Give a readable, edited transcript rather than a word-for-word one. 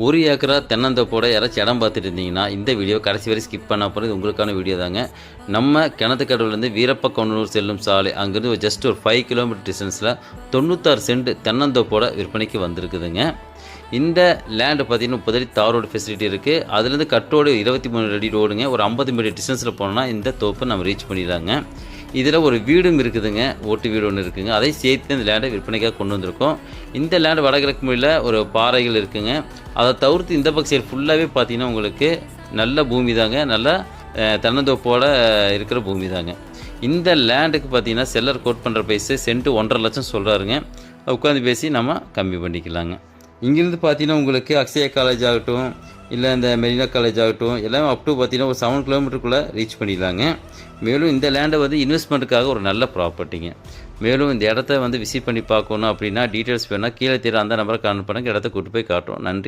1 ஏக்கரா தென்னந்தோப்போட யாராச்சும் இடம் பார்த்துட்டு இருந்தீங்கன்னா இந்த வீடியோ கடைசி வரை ஸ்கிப் பண்ண போகிறது உங்களுக்கான வீடியோ தாங்க. நம்ம கிணத்துக்கடவுலேருந்து வீரப்பக்கொன்னூர் செல்லும் சாலை அங்கேருந்து ஜஸ்ட் ஒரு 5 கிலோமீட்டர் டிஸ்டன்ஸில் 96 சென்ட் தென்னந்தோப்போட விற்பனைக்கு வந்திருக்குதுங்க. இந்த லேண்டு பார்த்தீங்கன்னா 30 அடி தார் ரோடு ஃபெசிலிட்டி இருக்குது. அதுலேருந்து கட்டோடு 23 அடி ரோடுங்க. ஒரு 50 மீட்டர் டிஸ்டன்ஸில் போனோம்னா இந்த தோப்பை நம்ம ரீச் பண்ணிடலாங்க. இதில் ஒரு வீடும் இருக்குதுங்க, ஓட்டு வீடு ஒன்று இருக்குதுங்க. அதை சேர்த்து இந்த லேண்டை விற்பனைக்காக கொண்டு வந்திருக்கோம். இந்த லேண்டு வடகிழக்கு மூலையில் ஒரு பாறைகள் இருக்குதுங்க. அதை தவிர்த்து இந்த பக்கம் சைடு ஃபுல்லாகவே பார்த்தீங்கன்னா உங்களுக்கு நல்ல பூமி தாங்க, நல்ல தென்னந்தோப்போட இருக்கிற பூமி தாங்க. இந்த லேண்டுக்கு பார்த்தீங்கன்னா செல்லர் கோட் பண்ணுற ப்ரைஸு சென்ட்டு 1.5 லட்சம் சொல்கிறாருங்க. உட்காந்து பேசி நம்ம கம்மி பண்ணிக்கலாங்க. இங்கேருந்து பார்த்தீங்கன்னா உங்களுக்கு அக்ஷயா காலேஜ் ஆகட்டும், இல்லை இந்த மெரினா காலேஜ் ஆகட்டும், எல்லாமே அப் டு பார்த்தீங்கன்னா ஒரு 7 கிலோமீட்டருக்குள்ளே ரீச் பண்ணிடலாங்க. மேலும் இந்த லேண்டை வந்து இன்வெஸ்ட்மெண்ட்டுக்காக ஒரு நல்ல ப்ராப்பர்ட்டிங்க. மேலும் இந்த இடத்த வந்து விசிட் பண்ணி பார்க்கணும் அப்படின்னா டீட்டெயில்ஸ் வேணால் கீழே தெரியாத அந்த நம்பரை கான்டாக்ட் பண்ணுங்கள். இடத்த கூட்டு போய் காட்டுறோம். நன்றி.